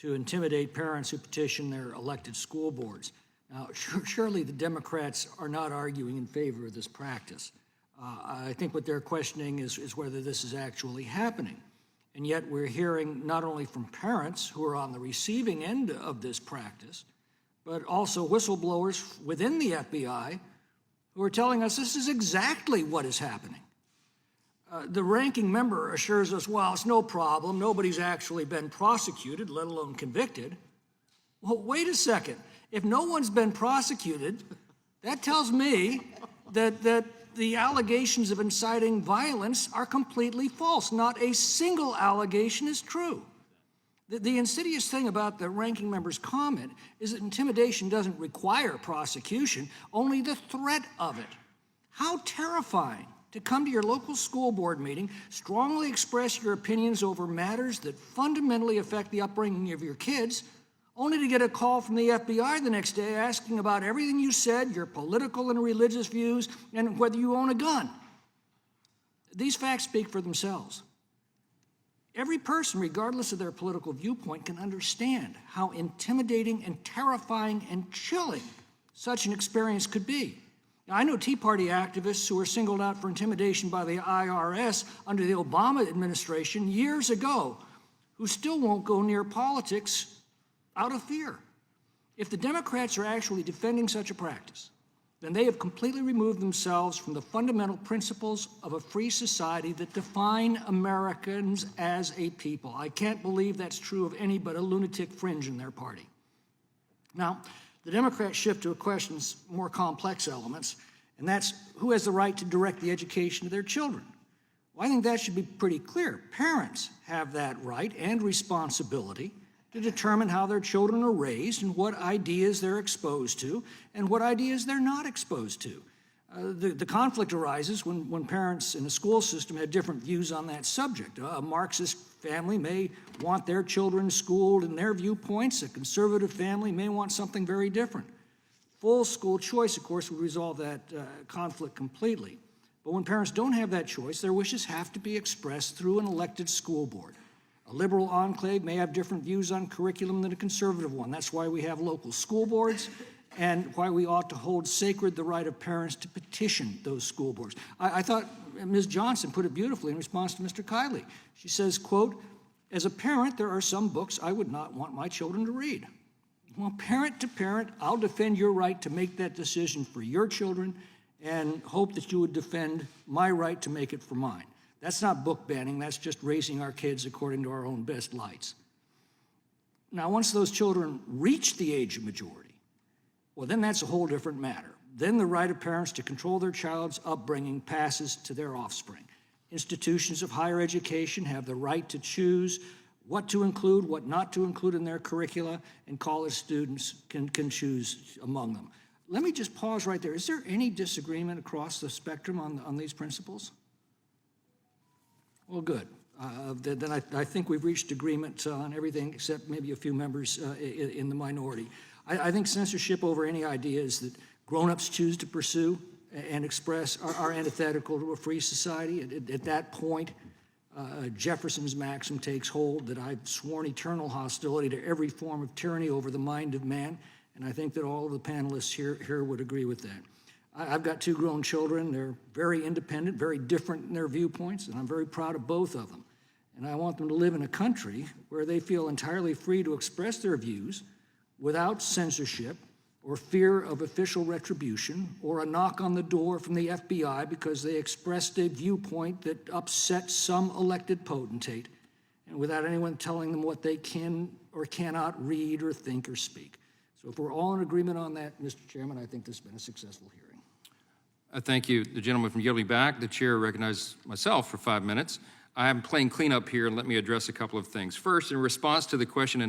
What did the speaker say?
to intimidate parents who petition their elected school boards. Now, surely the Democrats are not arguing in favor of this practice. I think what they're questioning is whether this is actually happening. And yet we're hearing not only from parents who are on the receiving end of this practice, but also whistleblowers within the FBI who are telling us this is exactly what is happening. The ranking member assures us, well, it's no problem. Nobody's actually been prosecuted, let alone convicted. Well, wait a second. If no one's been prosecuted, that tells me that the allegations of inciting violence are completely false. Not a single allegation is true. The insidious thing about the ranking member's comment is that intimidation doesn't require prosecution, only the threat of it. How terrifying to come to your local school board meeting, strongly express your opinions over matters that fundamentally affect the upbringing of your kids, only to get a call from the FBI the next day asking about everything you said, your political and religious views, and whether you own a gun. These facts speak for themselves. Every person, regardless of their political viewpoint, can understand how intimidating and terrifying and chilling such an experience could be. Now, I know Tea Party activists who were singled out for intimidation by the IRS under the Obama administration years ago, who still won't go near politics out of fear. If the Democrats are actually defending such a practice, then they have completely removed themselves from the fundamental principles of a free society that define Americans as a people. I can't believe that's true of any but a lunatic fringe in their party. Now, the Democrats shift to a question's more complex elements, and that's who has the right to direct the education of their children. Well, I think that should be pretty clear. Parents have that right and responsibility to determine how their children are raised and what ideas they're exposed to and what ideas they're not exposed to. The conflict arises when parents in the school system have different views on that subject. A Marxist family may want their children schooled in their viewpoints. A conservative family may want something very different. Full school choice, of course, would resolve that conflict completely. But when parents don't have that choice, their wishes have to be expressed through an elected school board. A liberal enclave may have different views on curriculum than a conservative one. That's why we have local school boards and why we ought to hold sacred the right of parents to petition those school boards. I thought Ms. Johnson put it beautifully in response to Mr. Kiley. She says, quote, as a parent, there are some books I would not want my children to read. Well, parent to parent, I'll defend your right to make that decision for your children and hope that you would defend my right to make it for mine. That's not book banning, that's just raising our kids according to our own best lights. Now, once those children reach the age of majority, well, then that's a whole different matter. Then the right of parents to control their child's upbringing passes to their offspring. Institutions of higher education have the right to choose what to include, what not to include in their curricula, and college students can choose among them. Let me just pause right there. Is there any disagreement across the spectrum on these principles? Well, good. Then I think we've reached agreement on everything except maybe a few members in the minority. I think censorship over any ideas that grown-ups choose to pursue and express are antithetical to a free society. At that point, Jefferson's maxim takes hold that I've sworn eternal hostility to every form of tyranny over the mind of man, and I think that all of the panelists here would agree with that. I've got two grown children. They're very independent, very different in their viewpoints, and I'm very proud of both of them. And I want them to live in a country where they feel entirely free to express their views without censorship or fear of official retribution or a knock on the door from the FBI because they expressed a viewpoint that upset some elected potentate, and without anyone telling them what they can or cannot read or think or speak. So if we're all in agreement on that, Mr. Chairman, I think this has been a successful hearing. Thank you. The gentleman from yielding back. The chair recognizes myself for 5 minutes. I am playing cleanup here, and let me address a couple of things. First, in response to the question